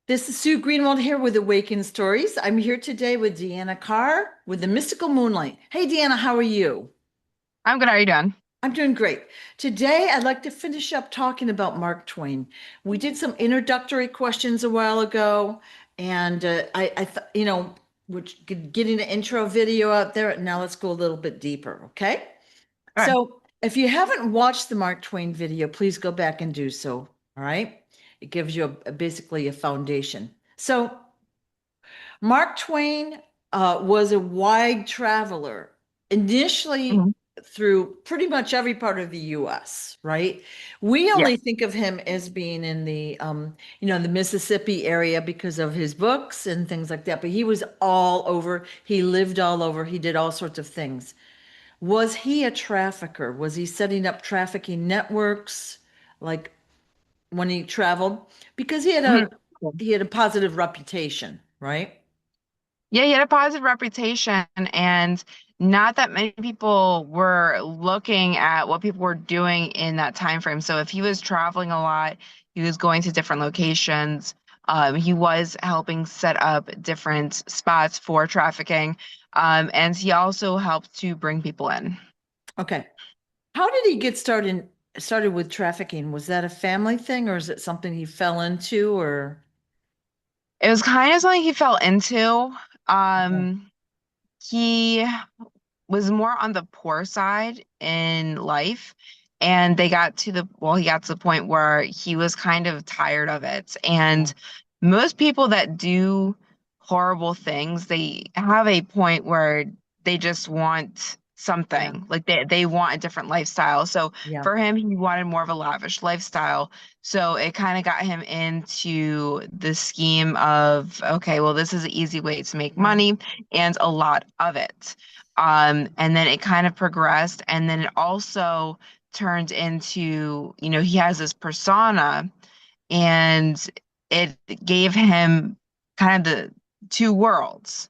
This is Sue Greenwald here with Awakened Stories. I'm here today with Deanna Carr with the Mystical Moonlight. Hey, Deanna, how are you? I'm good. How are you doing? I'm doing great. Today, I'd like to finish up talking about Mark Twain. We did some introductory questions a while ago, and I thought, we're getting an intro video out there. Now let's go a little bit deeper, okay? Okay. So, if you haven't watched the Mark Twain video, please go back and do so. All right. It gives you basically a foundation. So, Mark Twain was a wide traveler, initially Mhm. through pretty much every part of the US, right? We only Yes. think of him as being in the Mississippi area because of his books and things like that, but he was all over. He lived all over. He did all sorts of things. Was he a trafficker? Was he setting up trafficking networks like when he traveled? Because Mhm. he had a positive reputation, right? Yeah, he had a positive reputation, and not that many people were looking at what people were doing in that time frame. So if he was traveling a lot, he was going to different locations. He was helping set up different spots for trafficking, and he also helped to bring people in. Okay. How did he get started with trafficking? Was that a family thing or is it something he fell into or It was kind of something he fell into. okay. Um, he was more on the poor side in life. And he got to the point where he was kind of tired of it. Yeah. And most people that do horrible things, they have a point where they just want Yeah. something. Like they want a different lifestyle. So Yeah. for him, he wanted more of a lavish lifestyle. So it kind of got him into the scheme of, okay, well, this is an easy way to make Right. money and a lot of it. And then it kind of progressed, and then it also turned into, he has this persona, and it gave him kind of the two worlds.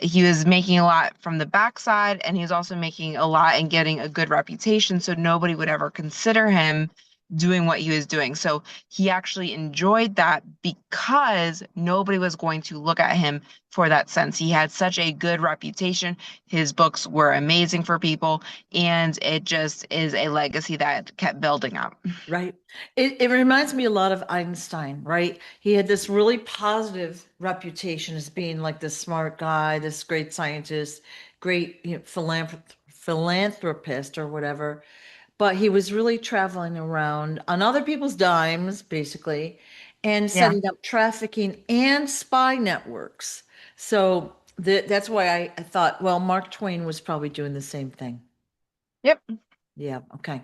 He was making a lot from the backside, and he was also making a lot and getting a good reputation, so nobody would ever consider him doing what he was doing. So he actually enjoyed that because nobody was going to look at him for that sense. He had such a good reputation. His books were amazing for people, and it just is a legacy that kept building up. Right. It reminds me a lot of Einstein, right? He had this really positive reputation as being like this smart guy, this great scientist, great, philanthropist or whatever. But he was really traveling around on other people's dimes, basically, and Yeah. setting up trafficking and spy networks. So that's why I thought, well, Mark Twain was probably doing the same thing. Yep. Yeah, okay.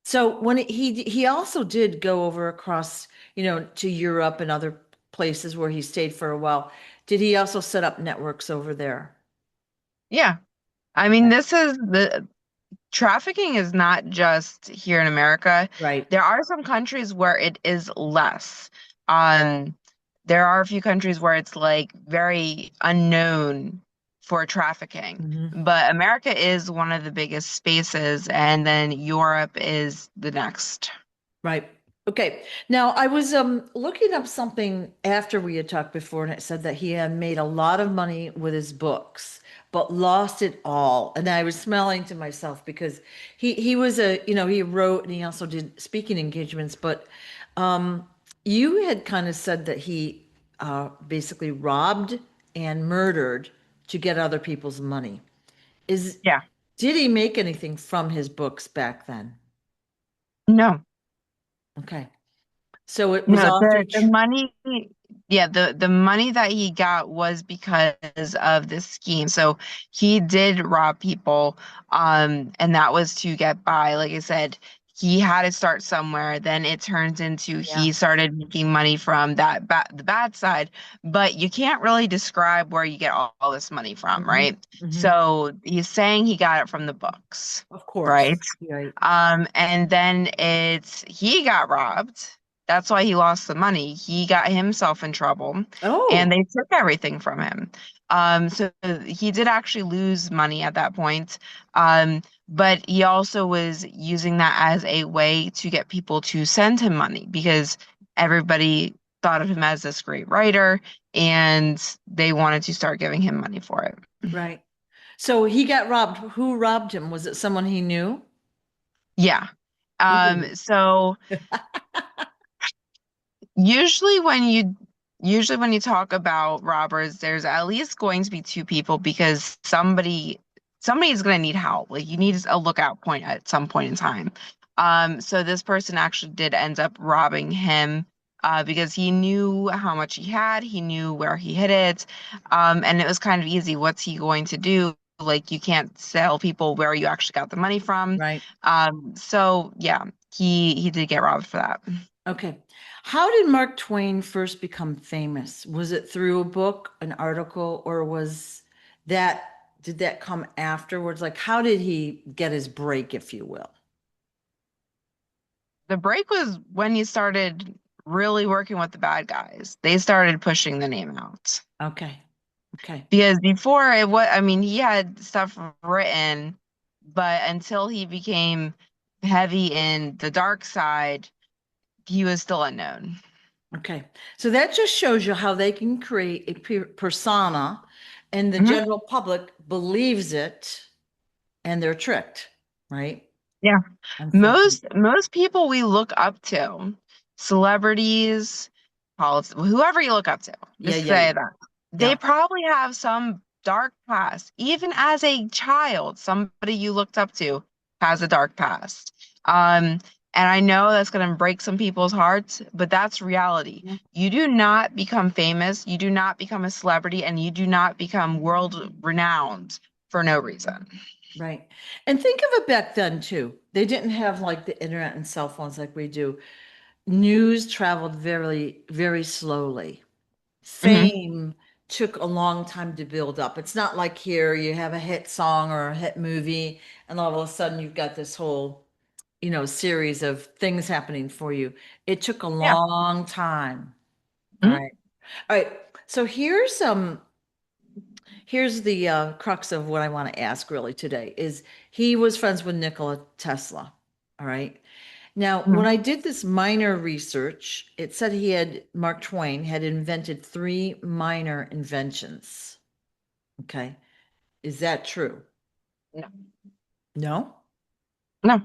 So when he also did go over across, to Europe and other places where he stayed for a while. Did he also set up networks over there? Yeah. I mean, this is the trafficking is not just here in America. Right. There are some countries where it is less. Um, there are a few countries where it's like very unknown for trafficking. Hmm. But America is one of the biggest spaces, and then Europe is the next. Right. Okay. Now I was looking up something after we had talked before, and it said that he had made a lot of money with his books, but lost it all. And I was smelling to myself because he was he wrote and he also did speaking engagements, but um you had kind of said that he basically robbed and murdered to get other people's money. Is Yeah. Did he make anything from his books back then? No. Okay. So it was No, all through the money, yeah, the money that he got was because of this scheme. So he did rob people, and that was to get by. Like I said, he had to start somewhere. Then it turns into yeah. he started making money from the bad side. But you can't really describe where you get all this money from, Hmm. right? Hmm. So he's saying he got it from the books, Of right? course. Right. And then he got robbed. That's why he lost the money. He got himself in trouble and Oh, they took everything from him. So he did actually lose money at that point. But he also was using that as a way to get people to send him money because everybody thought of him as this great writer, and they wanted to start giving him money for it. Right. So he got robbed. Who robbed him? Was it someone he knew? Yeah. Ooh. So usually when you usually when you talk about robbers, there's at least going to be two people because somebody is going to need help. Like you need a lookout point at some point in time. So this person actually did end up robbing him because he knew how much he had, he knew where he hid it, and it was kind of easy. What's he going to do? Like you can't tell people where you actually got the money from. Right. So yeah, he did get robbed for that. Okay. How did Mark Twain first become famous? Was it through a book, an article, or did that come afterwards? Like, how did he get his break, if you will? The break was when he started really working with the bad guys. They started pushing the name out. Okay. Okay. Because before it was, I mean, he had stuff written, but until he became heavy in the dark side, he was still unknown. Okay. So that just shows you how they can create a persona and the Hmm. general public believes it and they're tricked, right? Yeah. Unfortunately. Most people we look up to, celebrities, politics, whoever you look up to, Yeah, just yeah, yeah. say that. They Yeah. probably have some dark past. Even as a child, somebody you looked up to has a dark past. And I know that's going to break some people's hearts, but that's reality. You do not become famous, you do not become a celebrity, and you do not become world renowned for no reason. Right. And think of it back then too. They didn't have like the internet and cell phones like we do. News traveled very, very slowly. Hmm. Fame took a long time to build up. It's not like here you have a hit song or a hit movie, and all of a sudden you've got this whole, series of things happening for you. It took a Yeah. long time. All Mhm. right. All right. So here's the crux of what I want to ask really today is he was friends with Nikola Tesla. All right. Now, when Mhm. I did this minor research, it said Mark Twain had invented three minor inventions. Okay. Is that true? No. No? No.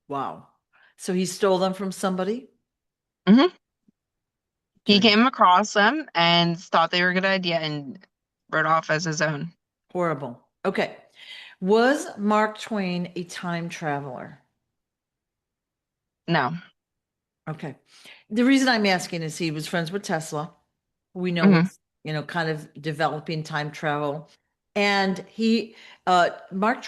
Wow. So he stole them from somebody? Hmm. He Okay. came across them and thought they were a good idea and wrote off as his own. Horrible. Okay. Was Mark Twain a time traveler? No. Okay. The reason I'm asking is he was friends with Tesla. We know Hmm. was, kind of developing time travel. And Mark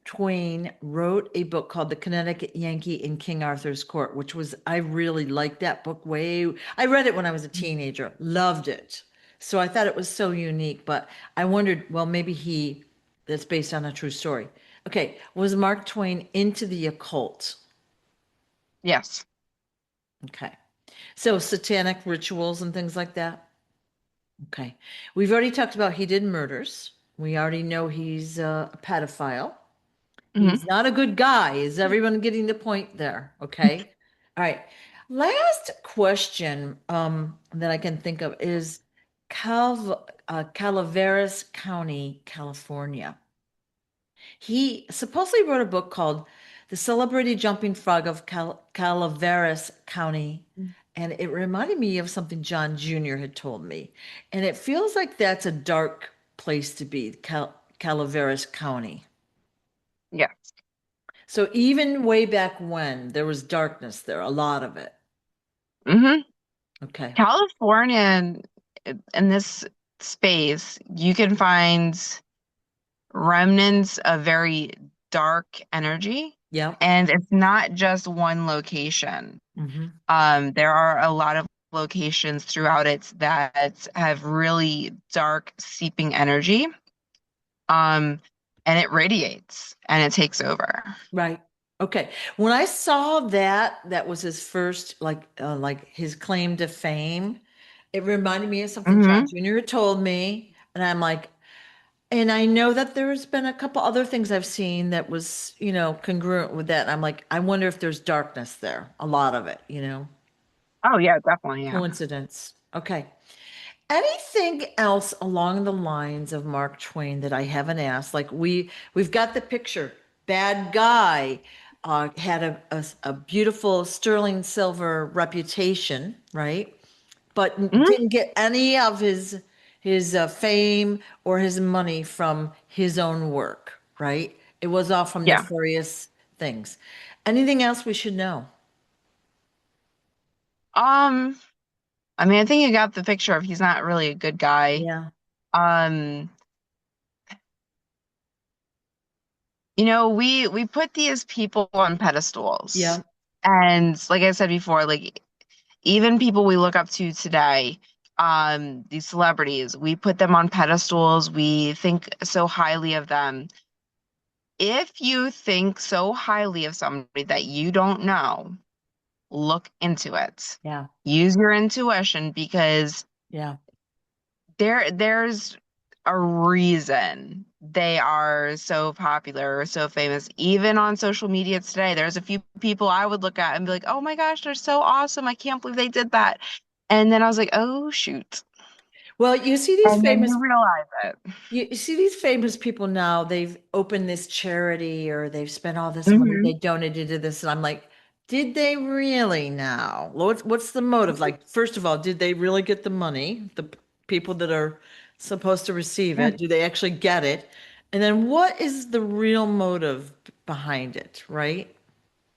Twain wrote a book called The Connecticut Yankee in King Arthur's Court, which I really liked that book I read it when I was a teenager, loved it. So I thought it was so unique, but I wondered, well, that's based on a true story. Okay. Was Mark Twain into the occult? Yes. Okay. So satanic rituals and things like that? Okay. We've already talked about he did murders. We already know he's a pedophile. Hmm. He's not a good guy. Is everyone getting the point there? Okay. All right. Last question that I can think of is Calaveras County, California. He supposedly wrote a book called The Celebrated Jumping Frog of Calaveras County. And it reminded me of something John Jr. had told me. And it feels like that's a dark place to be, Calaveras County. Yes. So even way back when, there was darkness there, a lot of it. Hmm. Okay. California, in this space, you can find remnants of very dark energy, Yeah. and it's not just one location. Hmm. There are a lot of locations throughout it that have really dark, seeping energy. Um, and it radiates and it takes over. Right. Okay. When I saw that was his first, like his claim to fame. It reminded me of something John Hmm. Jr. had told me, and I'm like, and I know that there's been a couple other things I've seen that was, congruent with that. And I'm like, I wonder if there's darkness there. A lot of it. Oh yeah, definitely, yeah. Coincidence. Okay. Anything else along the lines of Mark Twain that I haven't asked? Like we've got the picture. Bad guy had a beautiful sterling silver reputation, right? But Mhm. didn't get any of his fame or his money from his own work, right? It was all from Yeah. nefarious things. Anything else we should know? Um, I mean, I think you got the picture of he's not really a good guy. Yeah. Um, we put these people on pedestals. Yeah. And like I said before, like even people we look up to today, these celebrities, we put them on pedestals. We think so highly of them. If you think so highly of somebody that you don't know, look into it. Yeah. Use your intuition because Yeah. there's a reason they are so popular or so famous. Even on social media today, there's a few people I would look at and be like, "Oh my gosh, they're so awesome. I can't believe they did that." And then I was like, "Oh shoot." Well, you see these And then you famous realize it. you see these famous people now, they've opened this charity or they've spent all this money, Hmm. they donated to this, and I'm like, did they really now? What's the motive? Like, first of all, did they really get the money? The people that are supposed to receive Yeah, it, do they actually get it? And then what is the real motive behind it, right?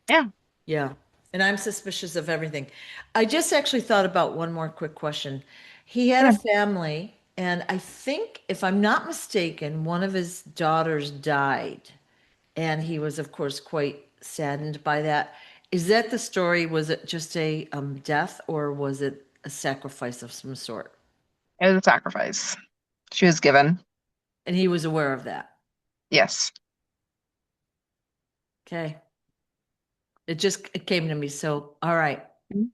yeah, Yeah. And I'm suspicious of everything. I just actually thought about one more quick question. He had a yeah. family, and I think, if I'm not mistaken, one of his daughters died. And he was, of course, quite saddened by that. Is that the story? Was it just a death, or was it a sacrifice of some sort? It was a sacrifice. She was given. And he was aware of that. Yes. Okay. It came to me. So, all right. Mhm.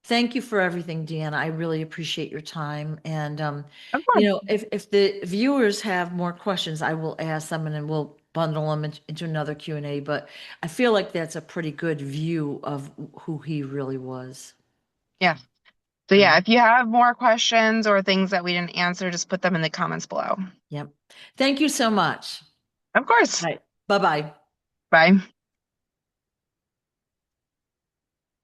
Thank you for everything, Deanna. I really appreciate your time. And Of course. if the viewers have more questions, I will ask them and then we'll bundle them into another Q&A. But I feel like that's a pretty good view of who he really was. Yeah. So All yeah, right. if you have more questions or things that we didn't answer, just put them in the comments below. Yep. Thank you so much. Of course. All right. Bye-bye. Bye.